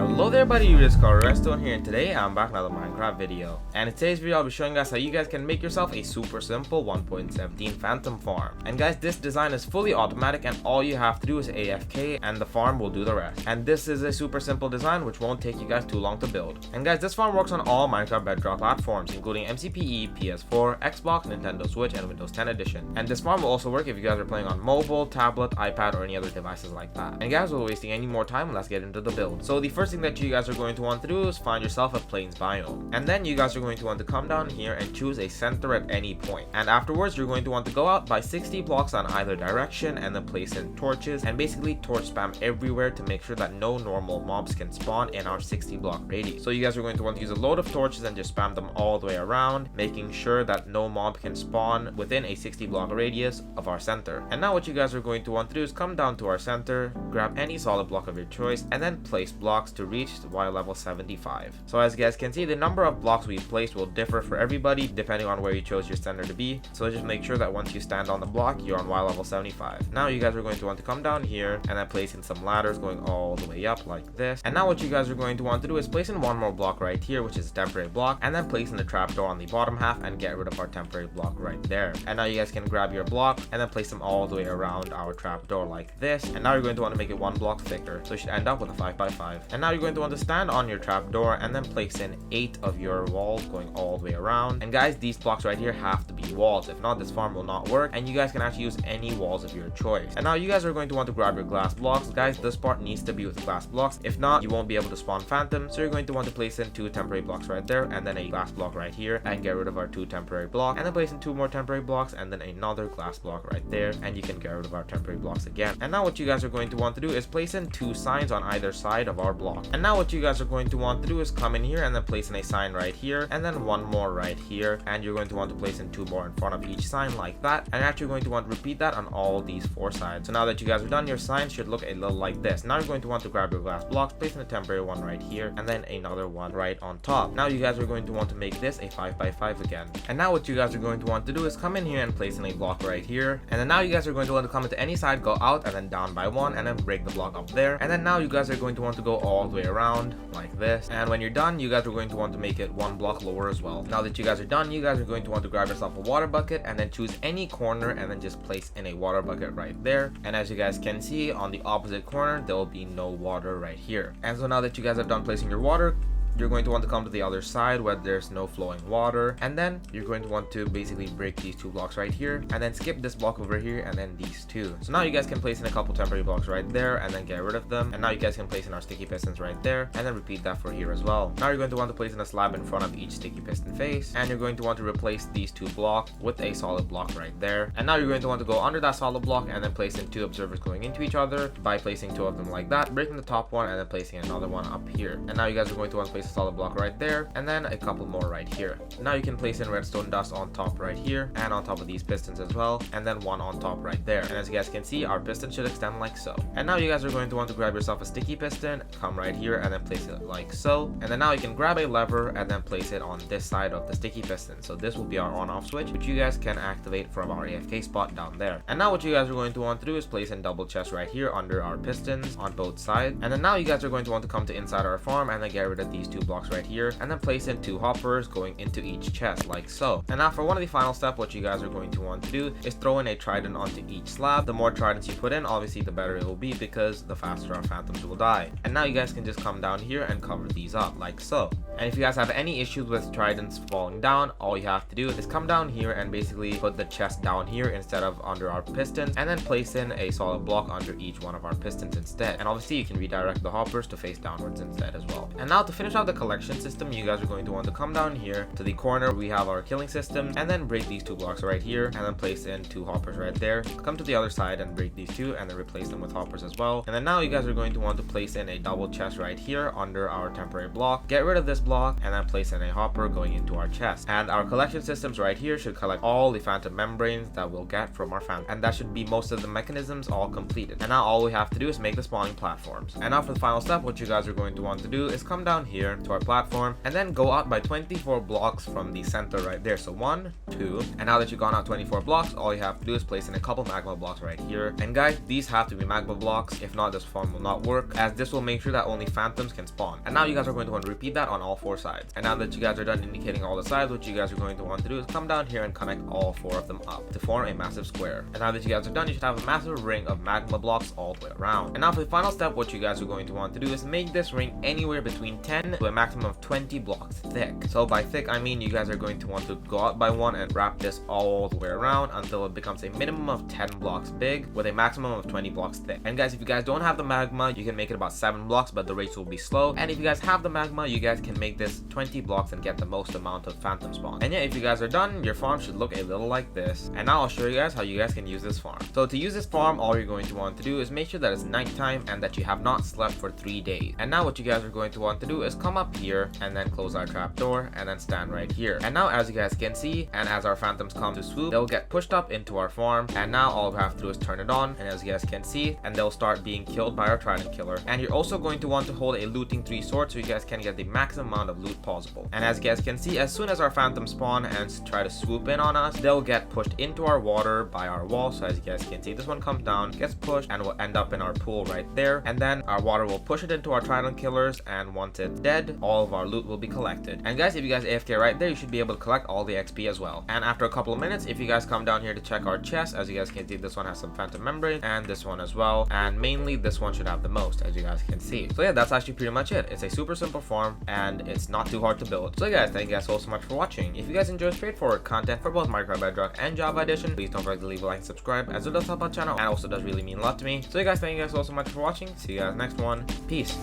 Hello there buddy, you just called Redstone here, and today I'm back with another Minecraft video. And in today's video I'll be showing you guys how you guys can make yourself a super simple 1.17 phantom farm. And guys, this design is fully automatic and all you have to do is AFK and the farm will do the rest. And this is a super simple design which won't take you guys too long to build. And guys, this farm works on all Minecraft Bedrock platforms including MCPE, PS4, Xbox, Nintendo Switch, and Windows 10 edition. And this farm will also work if you guys are playing on mobile, tablet, iPad, or any other devices like that. And guys, without wasting any more time, let's get into the build. So the first thing that you guys are going to want to do is find yourself a Playz biome, and then you guys are going to want to come down here and choose a center at any point. And afterwards you're going to want to go out by 60 blocks on either direction and then place in torches and basically torch spam everywhere to make sure that no normal mobs can spawn in our 60 block radius. So you guys are going to want to use a load of torches and just spam them all the way around, making sure that no mob can spawn within a 60 block radius of our center. And now what you guys are going to want to do is come down to our center, grab any solid block of your choice, and then place blocks to reach Y level 75. So as you guys can see, the number of blocks we placed will differ for everybody depending on where you chose your center to be. So just make sure that once you stand on the block, you're on Y level 75. Now you guys are going to want to come down here and then place in some ladders going all the way up like this. And now what you guys are going to want to do is place in one more block right here, which is a temporary block, and then place in the trapdoor on the bottom half and get rid of our temporary block right there. And now you guys can grab your block and then place them all the way around our trapdoor like this. And now you're going to want to make it one block thicker, so you should end up with a 5x5. And now you're going to want to stand on your trapdoor and then place in 8 of your walls going all the way around. And guys, these blocks right here have to be walls, if not this farm will not work, and you guys can actually use any walls of your choice. And now you guys are going to want to grab your glass blocks. Guys, this part needs to be with glass blocks, if not you won't be able to spawn phantoms. So you're going to want to place in 2 temporary blocks right there and then a glass block right here and get rid of our 2 temporary blocks, and then place in 2 more temporary blocks and then another glass block right there, and you can get rid of our temporary blocks again. And now what you guys are going to want to do is place in 2 signs on either side of our block. And now what you guys are going to want to do is come in here and then place in a sign right here and then 1 more right here, and you're going to want to place in 2 more in front of each sign like that, and actually going to want to repeat that on all these 4 sides. So now that you guys are done, your signs should look a little like this. Now you're going to want to grab your glass blocks, place in a temporary one right here and then another one right on top. Now you guys are going to want to make this a 5x5 again. And now what you guys are going to want to do is come in here and place in a block right here, and then now you guys are going to want to come into any side, go out and then down by 1 and then break the block up there. And then now you guys are going to want to go all the way around like this, and when you're done you guys are going to want to make it 1 block lower as well. Now that you guys are done, you guys are going to want to grab yourself a water bucket and then choose any corner and then just place in a water bucket right there. And as you guys can see, on the opposite corner there will be no water right here. And so now that you guys have done placing your water, you're going to want to come to the other side where there's no flowing water, and then you're going to want to basically break these 2 blocks right here and then skip this block over here and then these 2. So now you guys can place in a couple temporary blocks right there and then get rid of them. And now you guys can place in our sticky pistons right there and then repeat that for here as well. Now you're going to want to place in a slab in front of each sticky piston face, and you're going to want to replace these 2 blocks with a solid block right there. And now you're going to want to go under that solid block and then place in 2 observers going into each other by placing 2 of them like that, breaking the top one and then placing another one up here. And now you guys are going to want to place a solid block right there and then a couple more right here. Now you can place in redstone dust on top right here and on top of these pistons as well, and then 1 on top right there. And as you guys can see, our piston should extend like so. And now you guys are going to want to grab yourself a sticky piston, come right here and then place it like so. And then now you can grab a lever and then place it on this side of the sticky piston. So this will be our on-off switch, which you guys can activate from our AFK spot down there. And now what you guys are going to want to do is place in double chests right here under our pistons on both sides. And then now you guys are going to want to come to inside our farm and then get rid of these 2 blocks right here and then place in 2 hoppers going into each chest like so. And now for one of the final step, what you guys are going to want to do is throw in a trident onto each slab. The more tridents you put in, obviously the better it will be, because the faster our phantoms will die. And now you guys can just come down here and cover these up like so. And if you guys have any issues with tridents falling down, all you have to do is come down here and basically put the chest down here instead of under our pistons, and then place in a solid block under each one of our pistons instead. And obviously you can redirect the hoppers to face downwards instead as well. And now to finish out the collection system, you guys are going to want to come down here to the corner. We have our killing system, and then break these 2 blocks right here and then place in 2 hoppers right there. Come to the other side and break these 2 and then replace them with hoppers as well. And then now you guys are going to want to place in a double chest right here under our temporary block, get rid of this block and then place in a hopper going into our chest. And our collection systems right here should collect all the phantom membranes that we'll get from our phantom, and that should be most of the mechanisms all completed. And now all we have to do is make the spawning platforms. And now for the final step, what you guys are going to want to do is come down here here to our platform, and then go out by 24 blocks from the center right there. So 1, 2, and now that you've gone out 24 blocks, all you have to do is place in a couple magma blocks right here. And guys, these have to be magma blocks. If not, this farm will not work, as this will make sure that only phantoms can spawn. And now you guys are going to want to repeat that on all 4 sides. And now that you guys are done indicating all the sides, what you guys are going to want to do is come down here and connect all 4 of them up to form a massive square. And now that you guys are done, you should have a massive ring of magma blocks all the way around. And now for the final step, what you guys are going to want to do is make this ring anywhere between 10 to a maximum of 20 blocks thick. So by thick, I mean you guys are going to want to go out by 1 and wrap this all the way around until it becomes a minimum of 10 blocks big with a maximum of 20 blocks thick. And guys, if you guys don't have the magma, you can make it about 7 blocks, but the rates will be slow. And if you guys have the magma, you guys can make this 20 blocks and get the most amount of phantom spawn. And yeah, if you guys are done, your farm should look a little like this. And now I'll show you guys how you guys can use this farm. So to use this farm, all you're going to want to do is make sure that it's nighttime and that you have not slept for 3 days. And now what you guys are going to want to do is come up here and then close our trapdoor and then stand right here. And now as you guys can see, and as our phantoms come to swoop, they'll get pushed up into our farm. And now all we have to do is turn it on, and as you guys can see, and they'll start being killed by our Trident killer. And you're also going to want to hold a looting 3 sword so you guys can get the maximum amount of loot possible. And as you guys can see, as soon as our phantoms spawn and try to swoop in on us, they'll get pushed into our water by our wall. So as you guys can see, this one comes down, gets pushed, and will end up in our pool right there. And then our water will push it into our Trident killers, and once it's dead, all of our loot will be collected. And guys, if you guys AFK right there, you should be able to collect all the XP as well. And after a couple of minutes, if you guys come down here to check our chest, as you guys can see, this one has some phantom membrane, and this one as well, and mainly this one should have the most, as you guys can see. So yeah, that's actually pretty much it. It's a super simple farm and it's not too hard to build. So guys, thank you guys so much for watching. If you guys enjoy straightforward content for both Minecraft Bedrock and Java Edition, please don't forget to leave a like and subscribe, as it does help our channel and also does really mean a lot to me. So you guys, thank you guys so much for watching. See you guys next one. Peace.